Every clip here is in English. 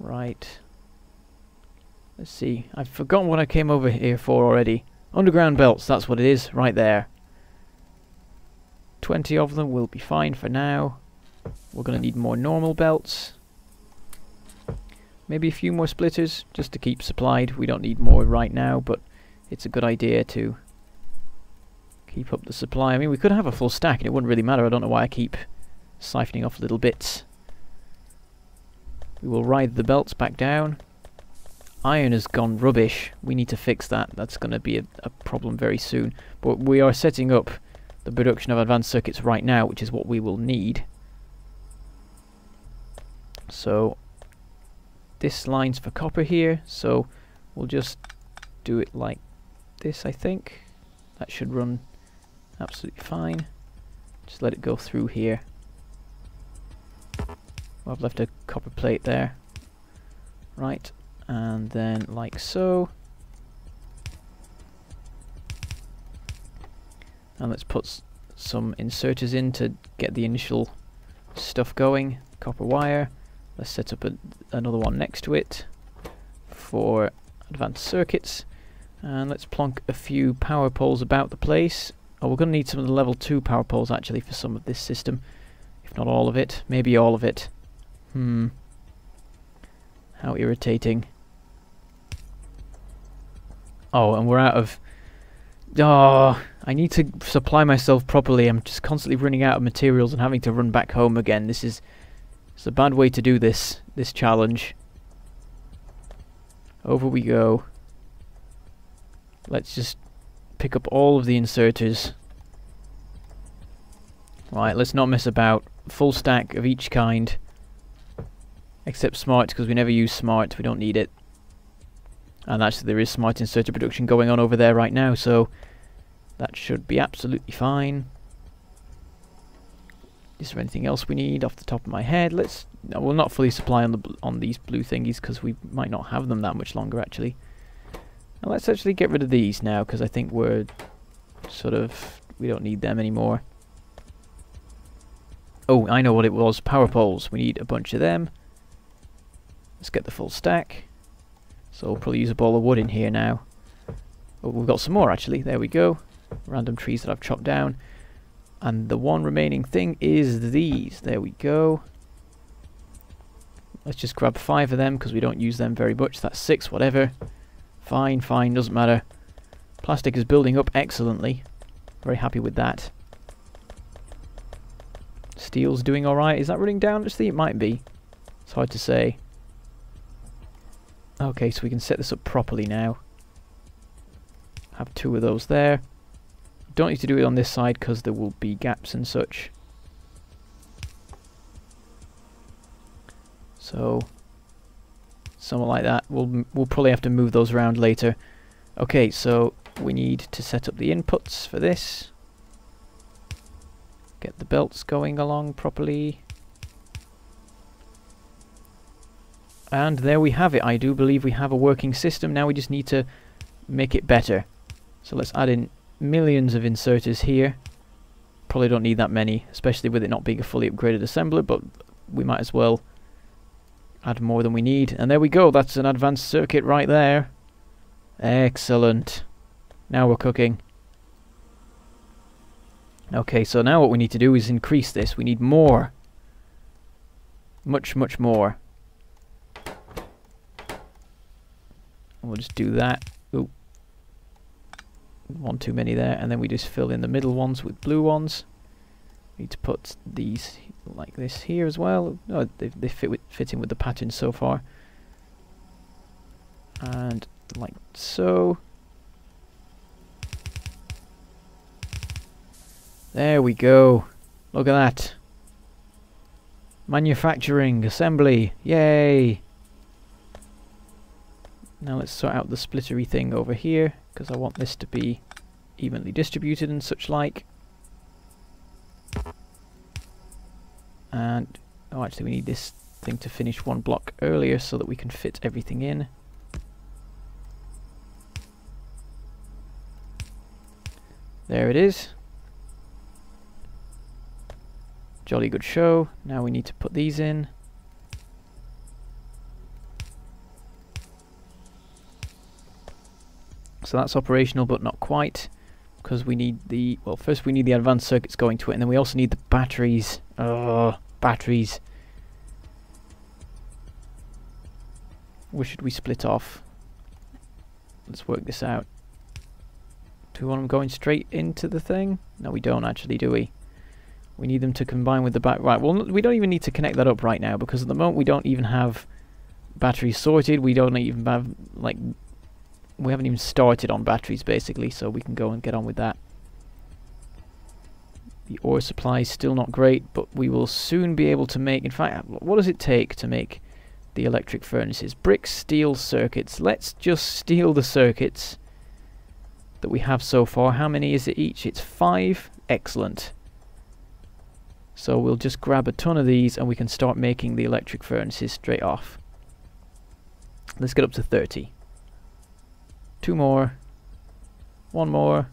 Right. Let's see. I've forgotten what I came over here for already. Underground belts, that's what it is, right there. 20 of them will be fine for now. We're going to need more normal belts. Maybe a few more splitters, just to keep supplied. We don't need more right now, but it's a good idea to keep up the supply. I mean, we could have a full stack and it wouldn't really matter. I don't know why I keep siphoning off little bits. We will ride the belts back down. Iron has gone rubbish. We need to fix that. That's going to be a problem very soon. But we are setting up the production of advanced circuits right now, which is what we will need. So this line's for copper here, so we'll just do it like this, I think. That should run absolutely fine. Just let it go through here. Well, I've left a copper plate there. Right. And then like so. And let's put some inserters in to get the initial stuff going. Copper wire. Let's set up another one next to it for advanced circuits. And let's plonk a few power poles about the place. Oh, we're going to need some of the level 2 power poles actually for some of this system. If not all of it. Maybe all of it. How irritating. Oh, and we're out of... Oh, I need to supply myself properly. I'm just constantly running out of materials and having to run back home again. It's a bad way to do this challenge. Over we go. Let's just pick up all of the inserters. Right, let's not mess about. Full stack of each kind. Except smart, because we never use smart. We don't need it. And actually there is smart inserter production going on over there right now, so that should be absolutely fine. Is there anything else we need off the top of my head? We'll not fully supply on these blue thingies because we might not have them that much longer actually. And let's actually get rid of these now because I think we don't need them anymore. Oh, I know what it was. Power poles. We need a bunch of them. Let's get the full stack. So we'll probably use a ball of wood in here now. Oh, we've got some more actually. There we go. Random trees that I've chopped down. And the one remaining thing is these. There we go. Let's just grab 5 of them because we don't use them very much. That's 6, whatever. Fine, doesn't matter. Plastic is building up excellently. Very happy with that. Steel's doing alright. Is that running down? Actually, it might be. It's hard to say. Okay, so we can set this up properly now. Have 2 of those there. Don't need to do it on this side because there will be gaps and such. So, something like that. We'll probably have to move those around later. Okay, so we need to set up the inputs for this. Get the belts going along properly. And there we have it. I do believe we have a working system. Now we just need to make it better. So let's add in millions of inserters here. Probably don't need that many, especially with it not being a fully upgraded assembler, but we might as well add more than we need. And there we go. That's an advanced circuit right there. Excellent. Now we're cooking. Okay, so now what we need to do is increase this. We need more. Much more. We'll just do that. Ooh. One too many there, and then we just fill in the middle ones with blue ones. We need to put these like this here as well. Oh, they fit in with the pattern so far. And like so. There we go. Look at that. Manufacturing, assembly, yay! Now let's sort out the splittery thing over here, because I want this to be evenly distributed and such like. And, oh actually we need this thing to finish one block earlier so that we can fit everything in. There it is. Jolly good show. Now we need to put these in. So that's operational, but not quite, because we need the, well, first we need the advanced circuits going to it, and then we also need the batteries. Batteries. Where should we split off? Let's work this out. Do we want them going straight into the thing? No, we don't actually, do we? We need them to combine with the back. Right, well, we don't even need to connect that up right now, because at the moment we don't even have batteries sorted. We don't even have, like, we haven't even started on batteries, basically, so we can go and get on with that. The ore supply is still not great, but we will soon be able to make... In fact, what does it take to make the electric furnaces? Bricks, steel, circuits. Let's just steal the circuits that we have so far. How many is it each? It's 5. Excellent. So we'll just grab a ton of these and we can start making the electric furnaces straight off. Let's get up to 30. 2 more. 1 more.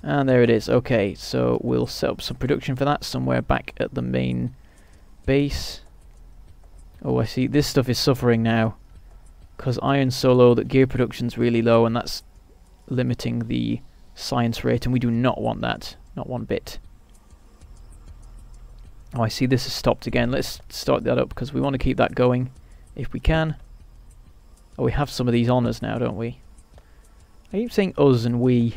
And there it is. Okay, so we'll set up some production for that somewhere back at the main base. Oh, I see. This stuff is suffering now, because iron's so low that gear production's really low, and that's limiting the science rate, and we do not want that. Not one bit. Oh, I see this has stopped again. Let's start that up, because we want to keep that going if we can. Oh, we have some of these on us now, don't we? I keep saying us and we.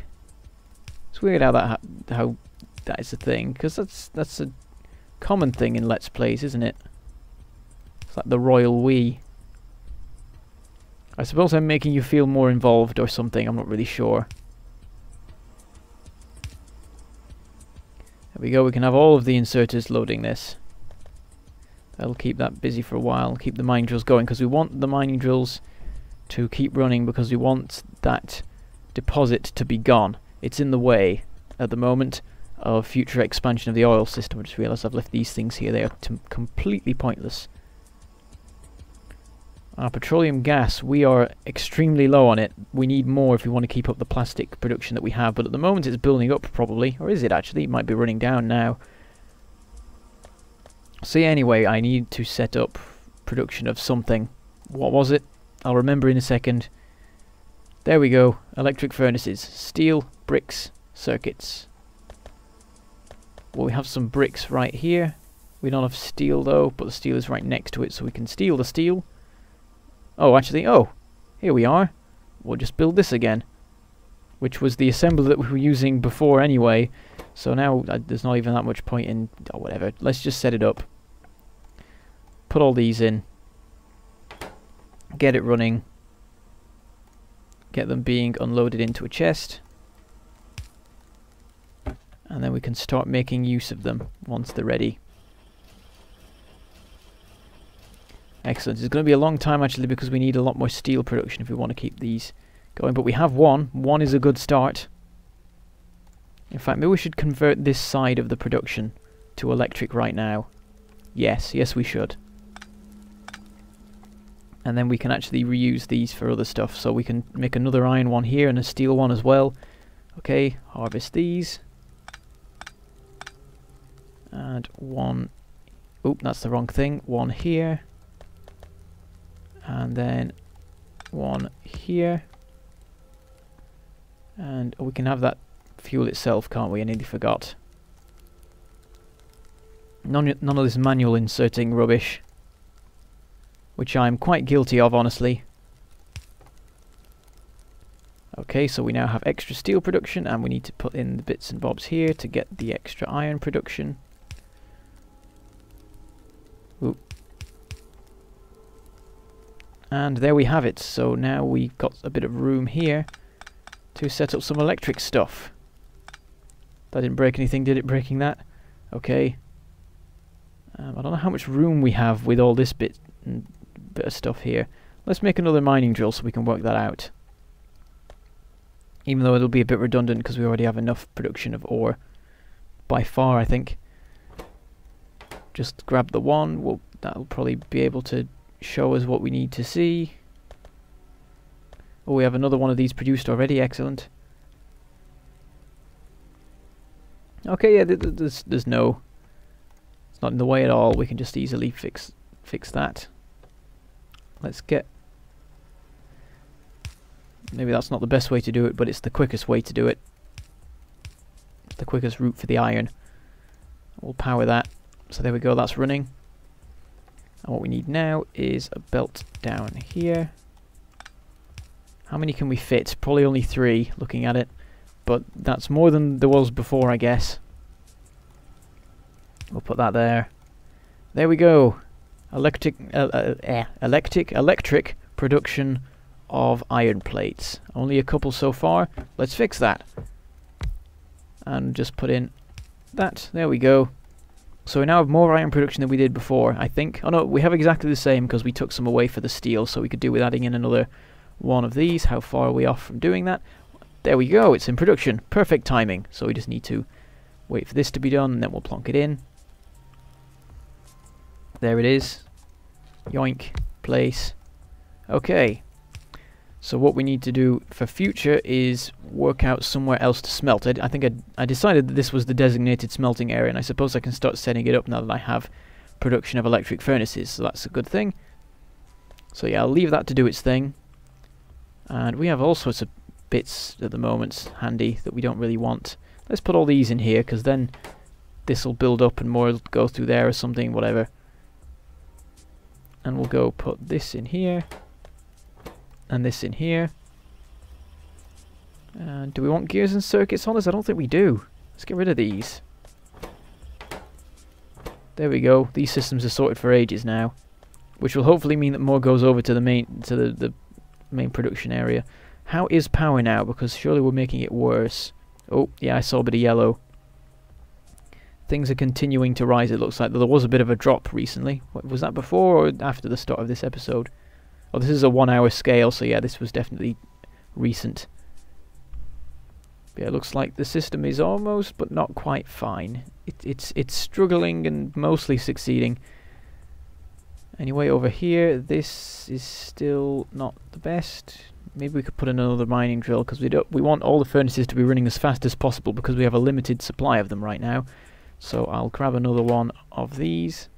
It's weird how that is a thing, because that's a common thing in Let's Plays, isn't it? It's like the royal we. I suppose I'm making you feel more involved or something, I'm not really sure. There we go, we can have all of the inserters loading this. That'll keep that busy for a while, keep the mining drills going, because we want the mining drills to keep running, because we want that deposit to be gone. It's in the way at the moment of future expansion of the oil system. I just realised I've left these things here. They are completely pointless. Our petroleum gas, we are extremely low on it. We need more if we want to keep up the plastic production that we have, but at the moment it's building up probably. Or is it actually? It might be running down now. So yeah, anyway, I need to set up production of something. What was it? I'll remember in a second. There we go. Electric furnaces. Steel, bricks, circuits. Well, we have some bricks right here. We don't have steel though, but the steel is right next to it, so we can steal the steel. Oh, actually, oh, here we are. We'll just build this again, which was the assembly that we were using before anyway. So now there's not even that much point in, or whatever. Let's just set it up. Put all these in. Get it running. Get them being unloaded into a chest. And then we can start making use of them once they're ready. Excellent. It's going to be a long time actually, because we need a lot more steel production if we want to keep these going. But we have one. One is a good start. In fact, maybe we should convert this side of the production to electric right now. Yes, yes we should. And then we can actually reuse these for other stuff. So we can make another iron one here and a steel one as well. Okay, harvest these. And one... Oop, that's the wrong thing. One here. And then one here. And we can have that fuel itself, can't we? I nearly forgot. None of this manual inserting rubbish, which I'm quite guilty of, honestly. Okay, so we now have extra steel production, and we need to put in the bits and bobs here to get the extra iron production. Oop. And there we have it. So now we've got a bit of room here to set up some electric stuff. That didn't break anything, did it, breaking that? Okay. I don't know how much room we have with all this bit of stuff here. Let's make another mining drill so we can work that out. Even though it'll be a bit redundant because we already have enough production of ore. By far, I think. Just grab the one. Well, that'll probably be able to show us what we need to see. Oh, we have another one of these produced already. Excellent. Okay, yeah, there's no... It's not in the way at all. We can just easily fix that. Let's get Maybe that's not the best way to do it, but it's the quickest way to do it. It's the quickest route for the iron. We'll power that. So there we go, that's running. And what we need now is a belt down here. How many can we fit? Probably only 3, looking at it. But that's more than there was before, I guess. We'll put that there. There we go. Electric production of iron plates. Only a couple so far. Let's fix that. And just put in that. There we go. So we now have more iron production than we did before, I think. Oh no, we have exactly the same because we took some away for the steel, so we could do with adding in another one of these. How far are we off from doing that? There we go, it's in production. Perfect timing. So we just need to wait for this to be done, and then we'll plonk it in. There it is. Yoink. Place. Okay. So what we need to do for future is work out somewhere else to smelt. I think I decided that this was the designated smelting area, and I suppose I can start setting it up now that I have production of electric furnaces, so that's a good thing. So yeah, I'll leave that to do its thing. And we have all sorts of bits at the moment handy that we don't really want. Let's put all these in here, because then this will build up and more will go through there or something, whatever. And we'll go put this in here. And this in here. Do we want gears and circuits on this? I don't think we do. Let's get rid of these. There we go. These systems are sorted for ages now, which will hopefully mean that more goes over to the main production area. How is power now? Because surely we're making it worse. Oh, yeah, I saw a bit of yellow. Things are continuing to rise, it looks like. There was a bit of a drop recently. What, was that before or after the start of this episode? Oh, this is a 1 hour scale, so yeah, this was definitely recent. But yeah, it looks like the system is almost, but not quite fine. It's struggling and mostly succeeding. Anyway, over here, this is still not the best. Maybe we could put in another mining drill, because we want all the furnaces to be running as fast as possible, because we have a limited supply of them right now. So I'll grab another one of these.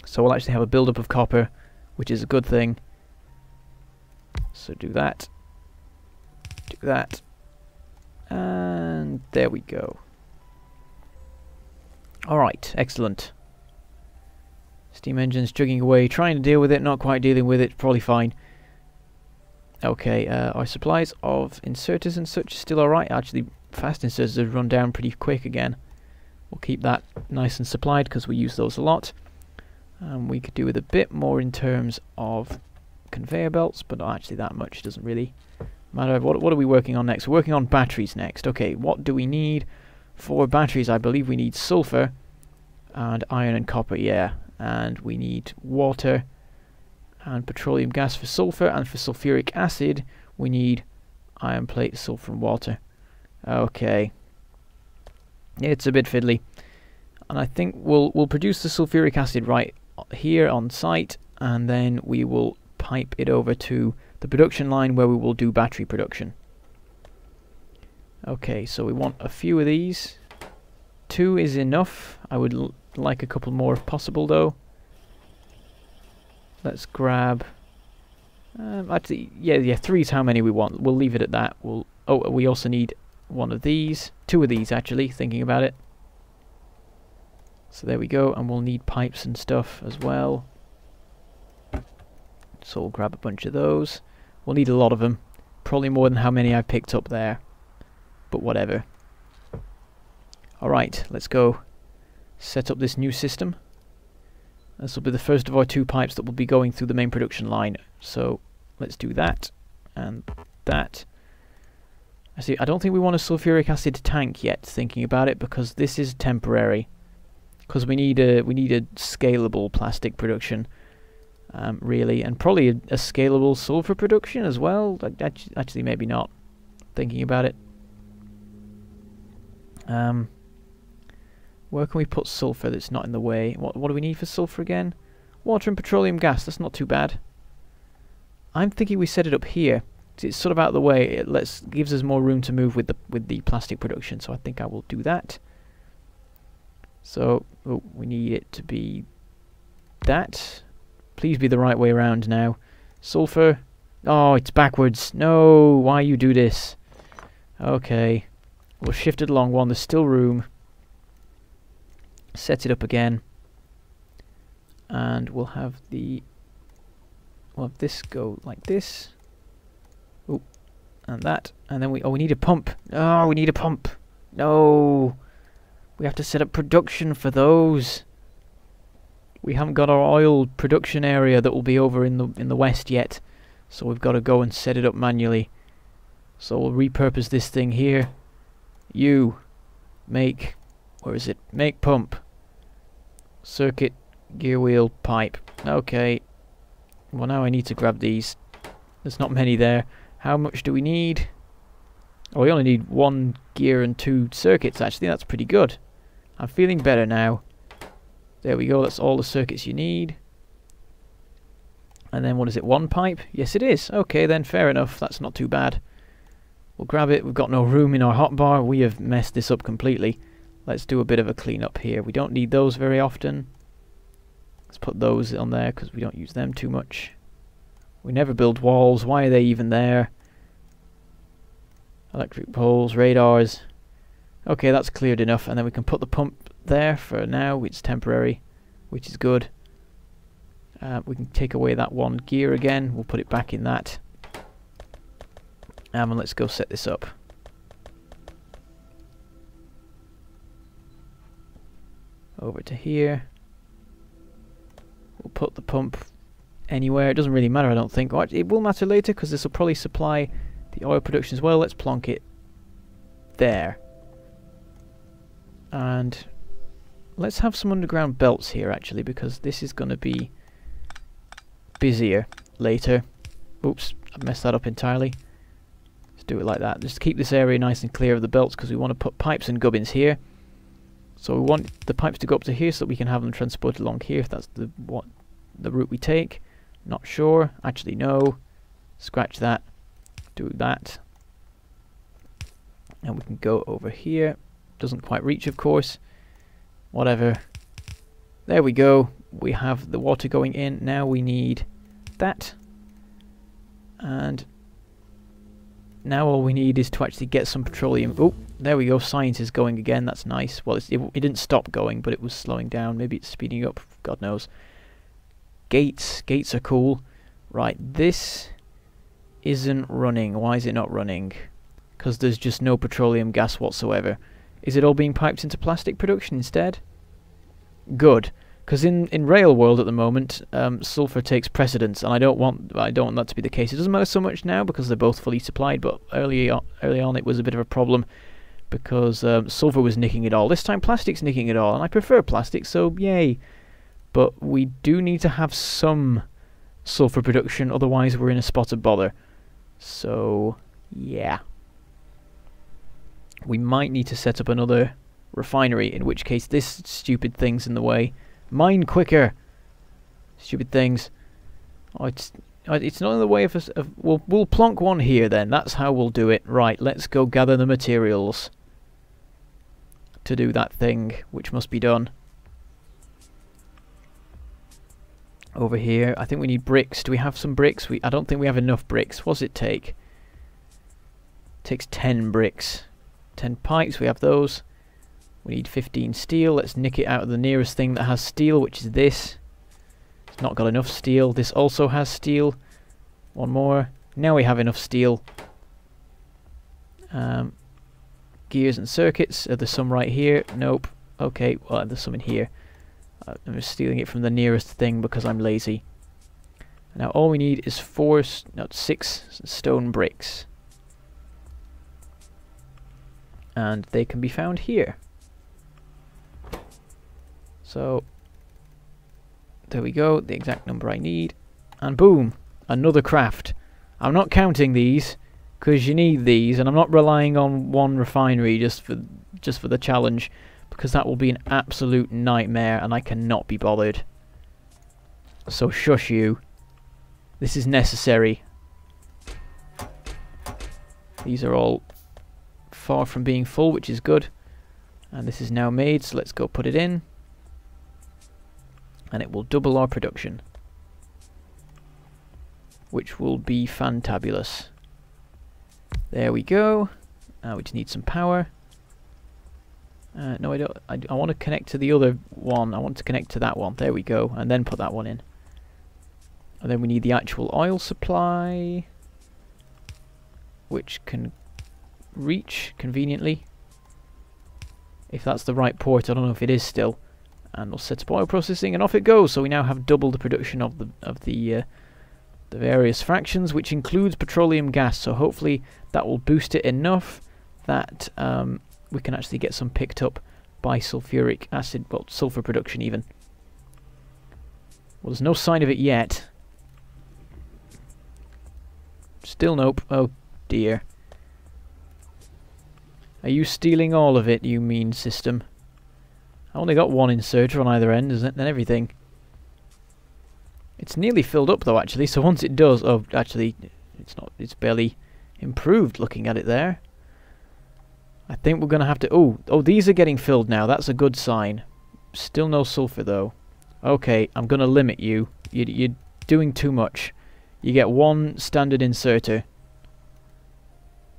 So we'll actually have a build-up of copper, which is a good thing. So do that. Do that. And there we go. Alright, excellent. Steam engine's chugging away, trying to deal with it, not quite dealing with it, probably fine. Okay, our supplies of inserters and such are still alright. Actually, fast inserters have run down pretty quick again. We'll keep that nice and supplied because we use those a lot. We could do with a bit more in terms of conveyor belts, but not actually that much. Doesn't really matter. What are we working on next? We're working on batteries next. Okay, what do we need for batteries? I believe we need sulfur and iron and copper, yeah. And we need water and petroleum gas for sulfur, and for sulfuric acid we need iron plate, sulfur and water. Okay. It's a bit fiddly. And I think we'll produce the sulfuric acid right here on site, and then we will pipe it over to the production line where we will do battery production. Okay, so we want a few of these. 2 is enough. I would like a couple more if possible though. Let's grab actually, yeah, 3 is how many we want. We'll leave it at that. Oh, we also need one of these. 2 of these actually, thinking about it. So there we go, and we'll need pipes and stuff as well. So we'll grab a bunch of those. We'll need a lot of them. Probably more than how many I picked up there. But whatever. Alright, let's go set up this new system. This will be the first of our 2 pipes that will be going through the main production line. So let's do that and that. I don't think we want a sulfuric acid tank yet, thinking about it, because this is temporary. Because we need a scalable plastic production, really, and probably a scalable sulfur production as well. Actually, maybe not. Thinking about it. Where can we put sulfur that's not in the way? What do we need for sulfur again? Water and petroleum gas. That's not too bad. I'm thinking we set it up here. It's sort of out of the way. It gives us more room to move with the plastic production. So I think I will do that. So we need it to be that. Please be the right way around now. Sulfur, Oh, it's backwards. No, why you do this? Okay. We'll shift it along one. There's still room. Set it up again. And we'll have this go like this. Oh, and that. And then we need a pump. Oh, we need a pump. No. We have to set up production for those. We haven't got our oil production area that will be over in the west yet. So we've got to go and set it up manually. So we'll repurpose this thing here. You make, where is it? Make pump. Circuit, gear wheel, pipe. Okay. Well, now I need to grab these. There's not many there. How much do we need? Oh, we only need 1 gear and 2 circuits, actually. That's pretty good. I'm feeling better now. There we go. That's all the circuits you need. And then, what is it? 1 pipe? Yes, it is. Okay, then, fair enough. That's not too bad. We'll grab it. We've got no room in our hotbar. We have messed this up completely. Let's do a bit of a clean up here. We don't need those very often. Let's put those on there because we don't use them too much. We never build walls. Why are they even there? Electric poles, radars. Okay, that's cleared enough. And then we can put the pump there for now. It's temporary, which is good. We can take away that 1 gear again. We'll put it back in that. And let's go set this up. Over to here. We'll put the pump anywhere. It doesn't really matter, I don't think. Oh, it will matter later because this will probably supply the oil production as well. Let's plonk it there. And let's have some underground belts here actually, because this is going to be busier later. Oops, I've messed that up entirely. Let's do it like that. Just keep this area nice and clear of the belts because we want to put pipes and gubbins here. So we want the pipes to go up to here so that we can have them transported along here if that's the route we take. Not sure. Actually, no. Scratch that. Do that. And we can go over here. Doesn't quite reach, of course. Whatever. There we go. We have the water going in. Now we need that. And now all we need is to actually get some petroleum. Oh, there we go. Science is going again. That's nice. Well, it didn't stop going, but it was slowing down. Maybe it's speeding up. God knows. Gates. Gates are cool. Right, this isn't running. Why is it not running? Because there's just no petroleum gas whatsoever. Is it all being piped into plastic production instead? Good. Because in rail world at the moment, sulfur takes precedence, and I don't want that to be the case. It doesn't matter so much now because they're both fully supplied, but early on it was a bit of a problem because sulfur was nicking it all. This time plastic's nicking it all, and I prefer plastic, so yay. But we do need to have some sulfur production, otherwise we're in a spot of bother. So yeah. We might need to set up another refinery, in which case this stupid thing's in the way. Mine quicker! Stupid things. Oh, it's not in the way of us. We'll plonk one here then. That's how we'll do it. Right, let's go gather the materials to do that thing, which must be done. Over here, I think we need bricks. Do we have some bricks? I don't think we have enough bricks. What does it take? It takes 10 bricks. 10 pipes, we have those. We need 15 steel. Let's nick it out of the nearest thing that has steel, which is this. It's not got enough steel. This also has steel. One more. Now we have enough steel. Gears and circuits. Are there some right here? Nope. Okay, well, there's some in here. I'm just stealing it from the nearest thing because I'm lazy. Now all we need is 6 stone bricks. And they can be found here. So there we go, the exact number I need. And boom, another craft. I'm not counting these because you need these, and I'm not relying on one refinery just for the challenge, because that will be an absolute nightmare and I cannot be bothered. So shush you. This is necessary. These are all far from being full, which is good. And this is now made, so let's go put it in. And it will double our production. which will be fantabulous. There we go. We just need some power. No, I don't. I want to connect to the other one. I want to connect to that one. There we go. And then put that one in. And then we need the actual oil supply, which can reach conveniently. If that's the right port, I don't know if it is still. And we'll set up oil processing, and off it goes. So we now have double the production of the various fractions, which includes petroleum gas. So hopefully that will boost it enough that we can actually get some picked up by sulfuric acid, well, sulfur production even. Well, there's no sign of it yet. Still nope. Oh dear. Are you stealing all of it, you mean system? I only got one inserter on either end, isn't it? And everything. It's nearly filled up though, actually, so once it does... Oh, actually, it's not. It's barely improved looking at it there. I think we're going to have to... Oh, these are getting filled now. That's a good sign. Still no sulfur though. Okay, I'm going to limit you. You're doing too much. You get one standard inserter,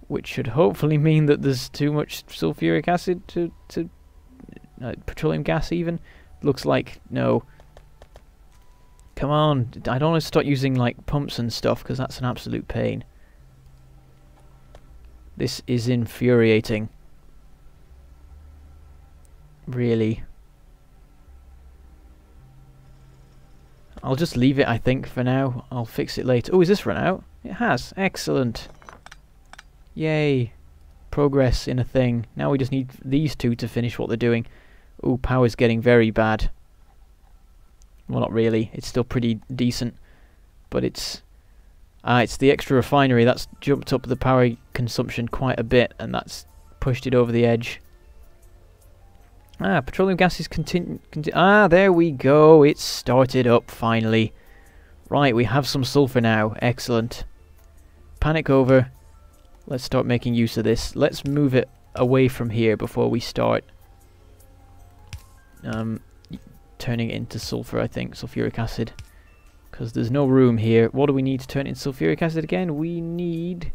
which should hopefully mean that there's too much sulfuric acid to petroleum gas even. Looks like no. Come on, I don't want to start using like pumps and stuff because that's an absolute pain. This is infuriating. Really. I'll just leave it, I think, for now. I'll fix it later. Oh, is this run out? It has. Excellent. Yay. Progress in a thing. Now we just need these two to finish what they're doing. Oh, power's getting very bad. Well, not really. It's still pretty decent. But it's the extra refinery that's jumped up the power consumption quite a bit, and that's pushed it over the edge. Petroleum gas is there we go. It's started up finally. Right, we have some sulfur now. Excellent. Panic over. Let's start making use of this. Let's move it away from here before we start turning it into sulfur, I think. Sulfuric acid. Because there's no room here. What do we need to turn it into sulfuric acid again? We need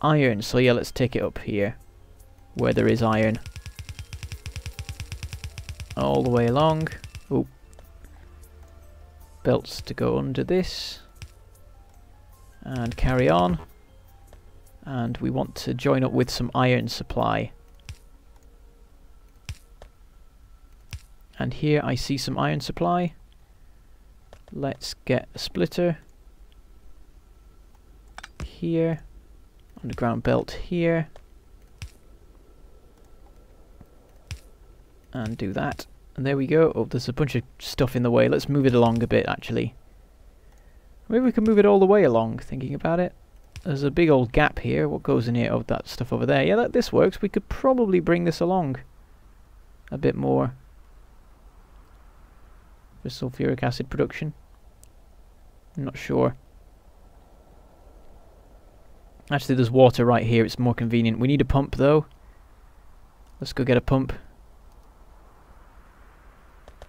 iron. So yeah, let's take it up here where there is iron. All the way along. Oh. Belts to go under this. And carry on. And we want to join up with some iron supply. And here I see some iron supply. Let's get a splitter. Here. Underground belt here. And do that. And there we go. Oh, there's a bunch of stuff in the way. Let's move it along a bit, actually. Maybe we can move it all the way along, thinking about it. There's a big old gap here. What goes in here? Oh, that stuff over there. Yeah, this works. We could probably bring this along a bit more for sulfuric acid production. I'm not sure. Actually, there's water right here. It's more convenient. We need a pump, though. Let's go get a pump.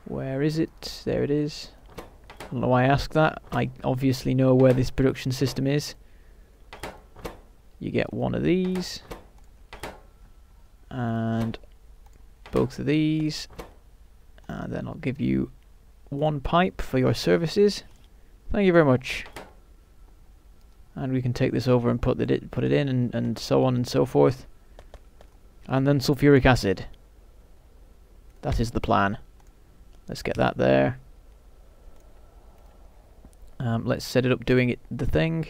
Where is it? There it is. I don't know why I asked that. I obviously know where this production system is. You get one of these. And both of these. And then I'll give you one pipe for your services. Thank you very much. And we can take this over and put it in and so on and so forth. And then sulfuric acid. That is the plan. Let's get that there. Let's set it up doing the thing,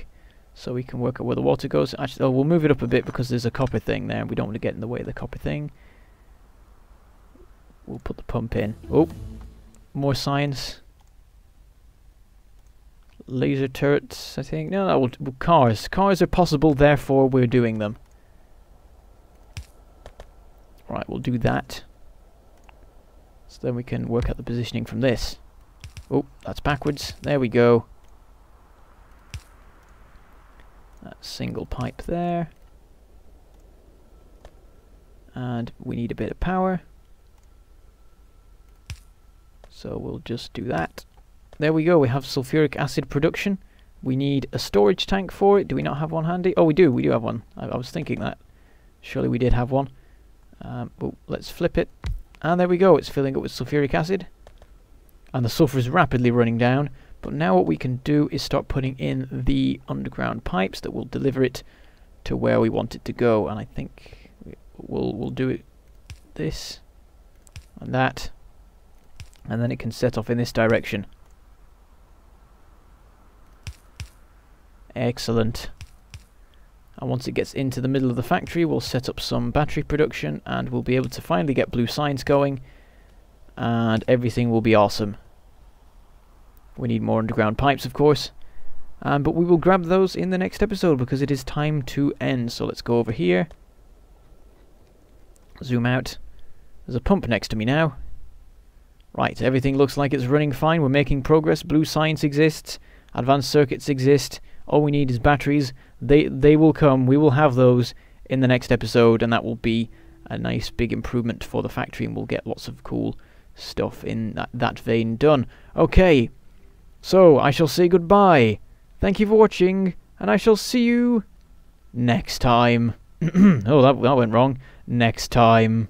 so we can work out where the water goes. Actually, we'll move it up a bit because there's a copper thing there. We don't want to get in the way of the copper thing. We'll put the pump in. Oh, more science. Laser turrets, I think. No, cars. Cars are possible, therefore we're doing them. Right, we'll do that. So then we can work out the positioning from this. Oh, that's backwards. There we go. That single pipe there. And we need a bit of power. So we'll just do that. There we go, we have sulfuric acid production. We need a storage tank for it. Do we not have one handy? Oh, we do. We do have one. I was thinking that. Surely we did have one. But let's flip it. And there we go. It's filling up with sulfuric acid. And the sulfur is rapidly running down. But now what we can do is start putting in the underground pipes that will deliver it to where we want it to go. And I think we'll do it this and that. And then it can set off in this direction. Excellent. And once it gets into the middle of the factory, we'll set up some battery production and we'll be able to finally get blue signs going. And everything will be awesome. We need more underground pipes, of course. But we will grab those in the next episode because it is time to end. So let's go over here. Zoom out. There's a pump next to me now. Right, everything looks like it's running fine. We're making progress. Blue science exists. Advanced circuits exist. All we need is batteries. They will come. We will have those in the next episode, and that will be a nice big improvement for the factory, and we'll get lots of cool stuff in that vein done. Okay, so I shall say goodbye. Thank you for watching, and I shall see you next time. Oh, that went wrong. Next time.